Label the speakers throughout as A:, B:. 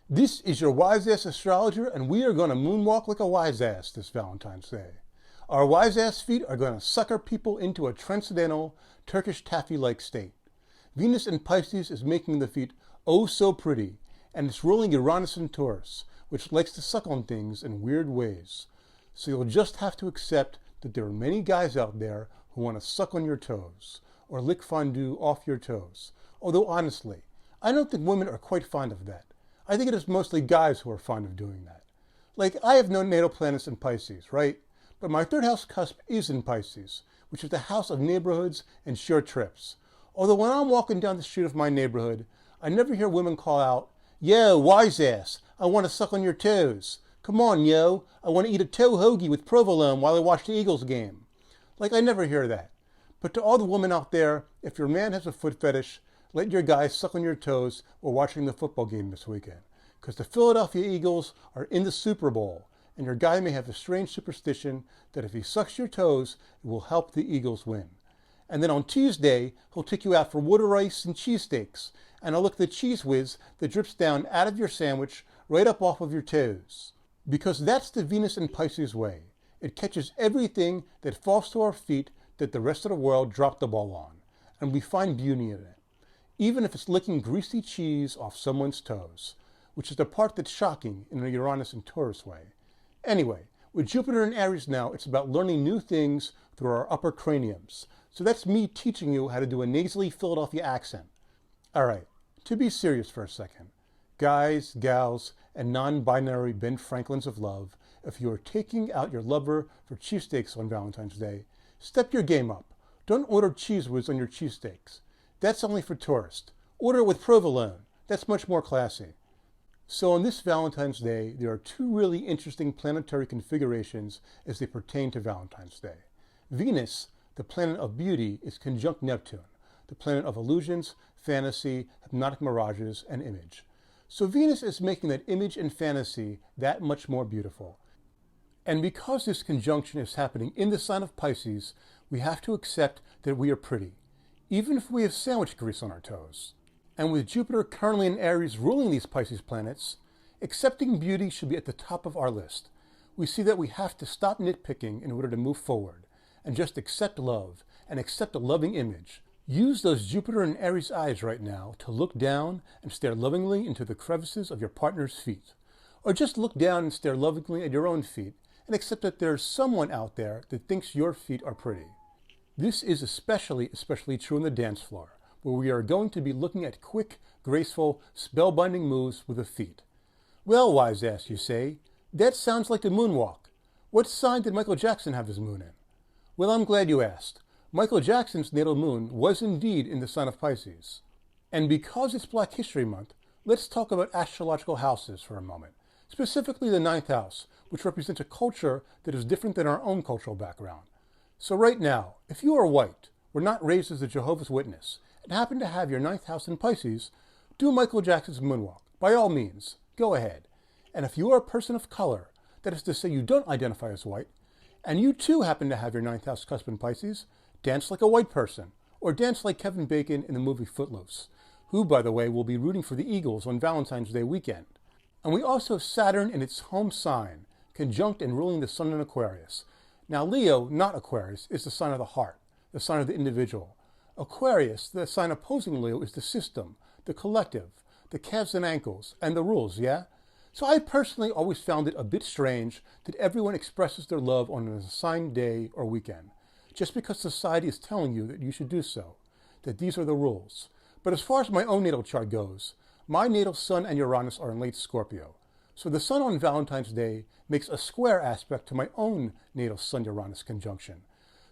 A: This is your wise ass astrologer, and we are going to moonwalk like a wise ass this Valentine's Day. Our wise ass feet are going to sucker people into a transcendental Turkish taffy-like state. Venus in Pisces is making the feet oh so pretty, and it's ruling Uranus in Taurus, which likes to suck on things in weird ways. So you'll just have to accept that there are many guys out there who want to suck on your toes, or lick fondue off your toes. Although honestly, I don't think women are quite fond of that. I think it is mostly guys who are fond of doing that. Like, I have no natal planets in Pisces, right? But my third house cusp is in Pisces, which is the house of neighborhoods and short trips. Although when I'm walking down the street of my neighborhood, I never hear women call out, "Yo, wise ass, I want to suck on your toes. Come on, yo, I want to eat a toe hoagie with provolone while I watch the Eagles game." Like, I never hear that. But to all the women out there, if your man has a foot fetish, let your guy suck on your toes while watching the football game this weekend. Because the Philadelphia Eagles are in the Super Bowl, and your guy may have a strange superstition that if he sucks your toes, it will help the Eagles win. And then on Tuesday, he'll take you out for water ice and cheesesteaks, and he'll lick the cheese whiz that drips down out of your sandwich right up off of your toes. Because that's the Venus in Pisces way. It catches everything that falls to our feet that the rest of the world dropped the ball on, and we find beauty in it. Even if it's licking greasy cheese off someone's toes, which is the part that's shocking in a Uranus and Taurus way. Anyway, with Jupiter in Aries now, it's about learning new things through our upper craniums. So that's me teaching you how to do a nasally Philadelphia accent. Alright, to be serious for a second. Guys, gals, and non-binary Ben Franklins of love, if you are taking out your lover for cheesesteaks on Valentine's Day, step your game up. Don't order cheese whiz on your cheesesteaks. That's only for tourists. Order it with provolone. That's much more classy. So on this Valentine's Day, there are two really interesting planetary configurations as they pertain to Valentine's Day. Venus, the planet of beauty, is conjunct Neptune, the planet of illusions, fantasy, hypnotic mirages, and image. So Venus is making that image and fantasy that much more beautiful. And because this conjunction is happening in the sign of Pisces, we have to accept that we are pretty, even if we have sandwich grease on our toes. And with Jupiter currently in Aries ruling these Pisces planets, accepting beauty should be at the top of our list. We see that we have to stop nitpicking in order to move forward, and just accept love, and accept a loving image. Use those Jupiter and Aries eyes right now to look down and stare lovingly into the crevices of your partner's feet. Or just look down and stare lovingly at your own feet, and accept that there's someone out there that thinks your feet are pretty. This is especially true on the dance floor, where we are going to be looking at quick, graceful, spellbinding moves with the feet. Well, wise ass, you say, that sounds like the moonwalk. What sign did Michael Jackson have his moon in? Well, I'm glad you asked. Michael Jackson's natal moon was indeed in the sign of Pisces. And because it's Black History Month, let's talk about astrological houses for a moment, specifically the ninth house, which represents a culture that is different than our own cultural background. So right now, if you are white, were not raised as a Jehovah's Witness, and happen to have your ninth house in Pisces, do Michael Jackson's moonwalk. By all means, go ahead. And if you are a person of color, that is to say you don't identify as white, and you too happen to have your ninth house cusp in Pisces, dance like a white person, or dance like Kevin Bacon in the movie Footloose, who, by the way, will be rooting for the Eagles on Valentine's Day weekend. And we also have Saturn in its home sign, conjunct and ruling the sun in Aquarius. Now, Leo, not Aquarius, is the sign of the heart, the sign of the individual. Aquarius, the sign opposing Leo, is the system, the collective, the calves and ankles, and the rules, yeah? So I personally always found it a bit strange that everyone expresses their love on an assigned day or weekend, just because society is telling you that you should do so, that these are the rules. But as far as my own natal chart goes, my natal sun and Uranus are in late Scorpio. So the sun on Valentine's Day makes a square aspect to my own natal sun-Uranus conjunction.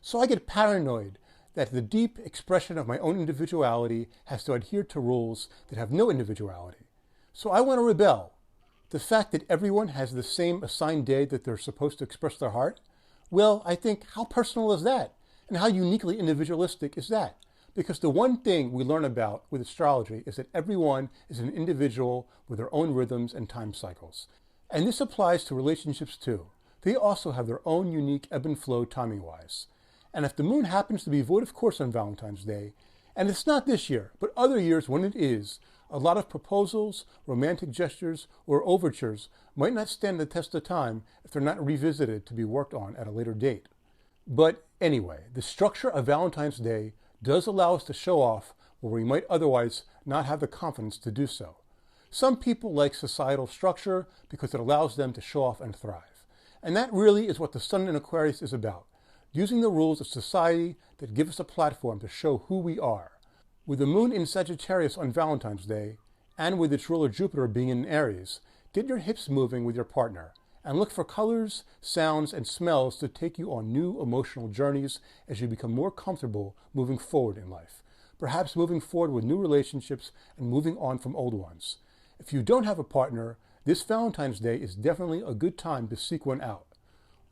A: So I get paranoid that the deep expression of my own individuality has to adhere to rules that have no individuality. So I want to rebel. The fact that everyone has the same assigned day that they're supposed to express their heart, well, I think, how personal is that? And how uniquely individualistic is that? Because the one thing we learn about with astrology is that everyone is an individual with their own rhythms and time cycles. And this applies to relationships too. They also have their own unique ebb and flow timing-wise. And if the moon happens to be void of course on Valentine's Day, and it's not this year, but other years when it is, A lot of proposals, romantic gestures, or overtures might not stand the test of time if they're not revisited to be worked on at a later date. But anyway, the structure of Valentine's Day does allow us to show off where we might otherwise not have the confidence to do so. Some people like societal structure because it allows them to show off and thrive. And that really is what the Sun in Aquarius is about, using the rules of society that give us a platform to show who we are. With the moon in Sagittarius on Valentine's Day, and with its ruler Jupiter being in Aries, get your hips moving with your partner, and look for colors, sounds, and smells to take you on new emotional journeys as you become more comfortable moving forward in life. Perhaps moving forward with new relationships and moving on from old ones. If you don't have a partner, this Valentine's Day is definitely a good time to seek one out.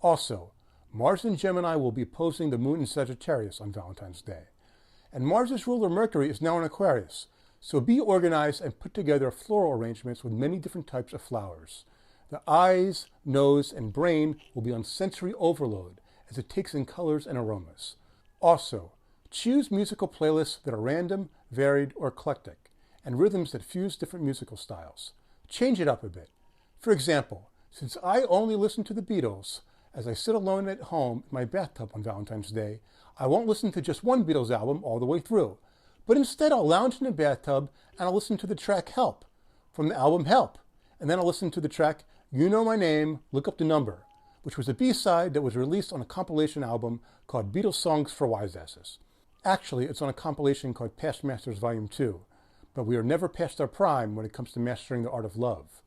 A: Also, Mars in Gemini will be opposing the moon in Sagittarius on Valentine's Day. And Mars' ruler Mercury is now in Aquarius, so be organized and put together floral arrangements with many different types of flowers. The eyes, nose, and brain will be on sensory overload as it takes in colors and aromas. Also, choose musical playlists that are random, varied, or eclectic, and rhythms that fuse different musical styles. Change it up a bit. For example, since I only listen to the Beatles, as I sit alone at home in my bathtub on Valentine's Day, I won't listen to just one Beatles album all the way through, but instead I'll lounge in the bathtub and I'll listen to the track Help from the album Help, and then I'll listen to the track You Know My Name, Look Up the Number, which was a B-side that was released on a compilation album called Beatles Songs for Wise Asses. Actually, it's on a compilation called Past Masters Volume 2, but we are never past our prime when it comes to mastering the art of love.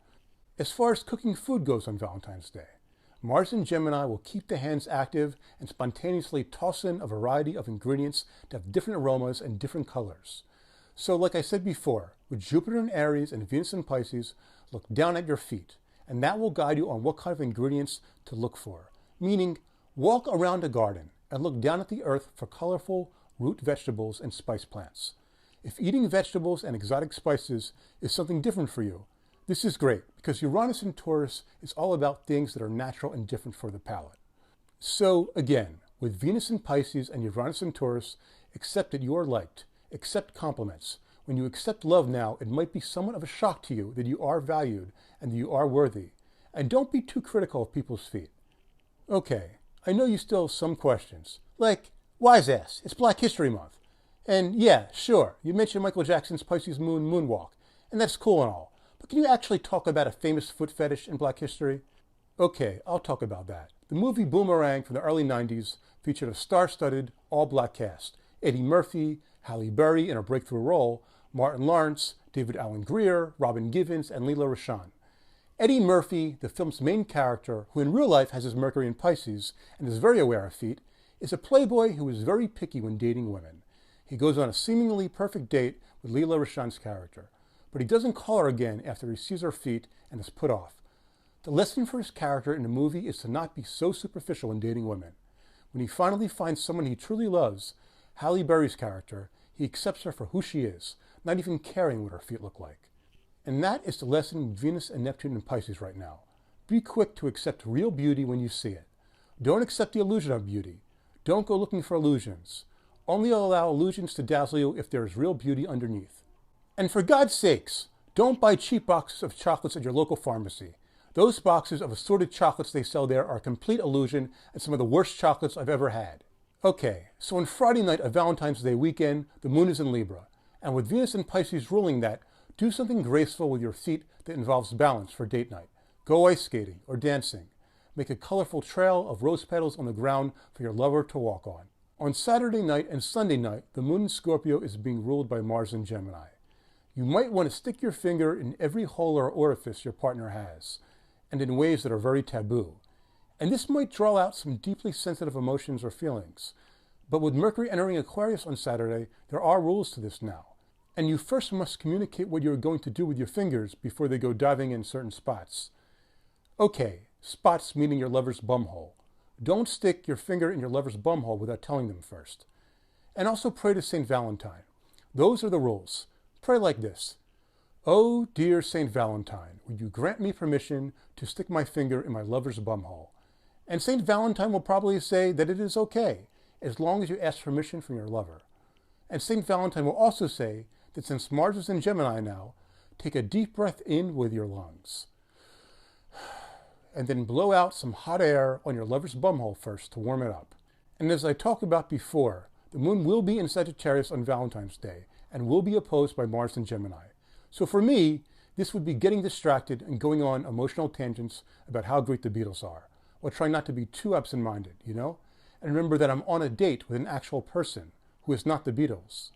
A: As far as cooking food goes on Valentine's Day, Mars in Gemini will keep the hands active and spontaneously toss in a variety of ingredients that have different aromas and different colors. So like I said before, with Jupiter in Aries and Venus in Pisces, look down at your feet, and that will guide you on what kind of ingredients to look for. Meaning, walk around a garden and look down at the earth for colorful root vegetables and spice plants. If eating vegetables and exotic spices is something different for you, this is great because Uranus in Taurus is all about things that are natural and different for the palate. So again, with Venus in Pisces and Uranus in Taurus, accept that you are liked, accept compliments. When you accept love now, it might be somewhat of a shock to you that you are valued and that you are worthy. And don't be too critical of people's feet. Okay, I know you still have some questions, like, wise ass, it's Black History Month. And yeah, sure, you mentioned Michael Jackson's Pisces moon Moonwalk, and that's cool and all. But can you actually talk about a famous foot fetish in Black history? Okay, I'll talk about that. The movie Boomerang from the early 90s featured a star-studded, all-black cast. Eddie Murphy, Halle Berry in a breakthrough role, Martin Lawrence, David Alan Grier, Robin Givens, and Leela Rashan. Eddie Murphy, the film's main character, who in real life has his Mercury in Pisces and is very aware of feet, is a playboy who is very picky when dating women. He goes on a seemingly perfect date with Leela Rashan's character, but he doesn't call her again after he sees her feet and is put off. The lesson for his character in the movie is to not be so superficial in dating women. When he finally finds someone he truly loves, Halle Berry's character, he accepts her for who she is, not even caring what her feet look like. And that is the lesson with Venus and Neptune in Pisces right now. Be quick to accept real beauty when you see it. Don't accept the illusion of beauty. Don't go looking for illusions. Only allow illusions to dazzle you if there is real beauty underneath. And for God's sakes, don't buy cheap boxes of chocolates at your local pharmacy. Those boxes of assorted chocolates they sell there are a complete illusion and some of the worst chocolates I've ever had. Okay, so on Friday night of Valentine's Day weekend, the moon is in Libra. And with Venus and Pisces ruling that, do something graceful with your feet that involves balance for date night. Go ice skating or dancing. Make a colorful trail of rose petals on the ground for your lover to walk on. On Saturday night and Sunday night, the moon in Scorpio is being ruled by Mars in Gemini. You might want to stick your finger in every hole or orifice your partner has, and in ways that are very taboo. And this might draw out some deeply sensitive emotions or feelings. But with Mercury entering Aquarius on Saturday, there are rules to this now. And you first must communicate what you're going to do with your fingers before they go diving in certain spots. Okay, spots meaning your lover's bumhole. Don't stick your finger in your lover's bumhole without telling them first. And also pray to St. Valentine. Those are the rules. Pray like this. Oh, dear St. Valentine, would you grant me permission to stick my finger in my lover's bumhole? And St. Valentine will probably say that it is okay, as long as you ask permission from your lover. And St. Valentine will also say that since Mars is in Gemini now, take a deep breath in with your lungs. And then blow out some hot air on your lover's bumhole first to warm it up. And as I talked about before, the moon will be in Sagittarius on Valentine's Day and will be opposed by Mars and Gemini. So for me, this would be getting distracted and going on emotional tangents about how great the Beatles are, while trying not to be too absent-minded, you know? And remember that I'm on a date with an actual person who is not the Beatles.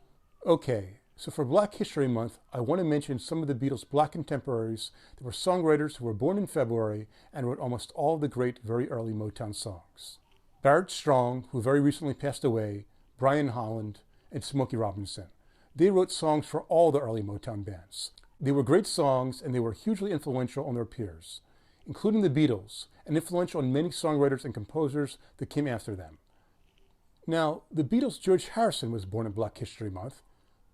A: Okay, so for Black History Month, I want to mention some of the Beatles' Black contemporaries that were songwriters who were born in February and wrote almost all of the great, very early Motown songs. Barrett Strong, who very recently passed away, Brian Holland, and Smokey Robinson. They wrote songs for all the early Motown bands. They were great songs, and they were hugely influential on their peers, including the Beatles, and influential on many songwriters and composers that came after them. Now, the Beatles' George Harrison was born in Black History Month,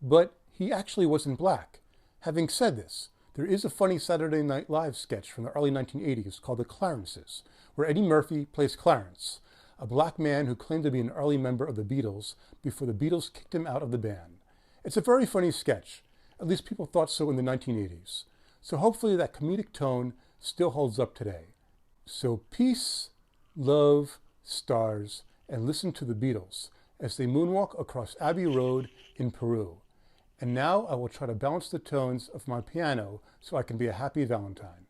A: but he actually wasn't black. Having said this, there is a funny Saturday Night Live sketch from the early 1980s called The Clarences, where Eddie Murphy plays Clarence, a black man who claimed to be an early member of the Beatles before the Beatles kicked him out of the band. It's a very funny sketch. At least people thought so in the 1980s. So hopefully that comedic tone still holds up today. So peace, love, stars, and listen to the Beatles as they moonwalk across Abbey Road in Peru. And now I will try to balance the tones of my piano so I can be a happy Valentine.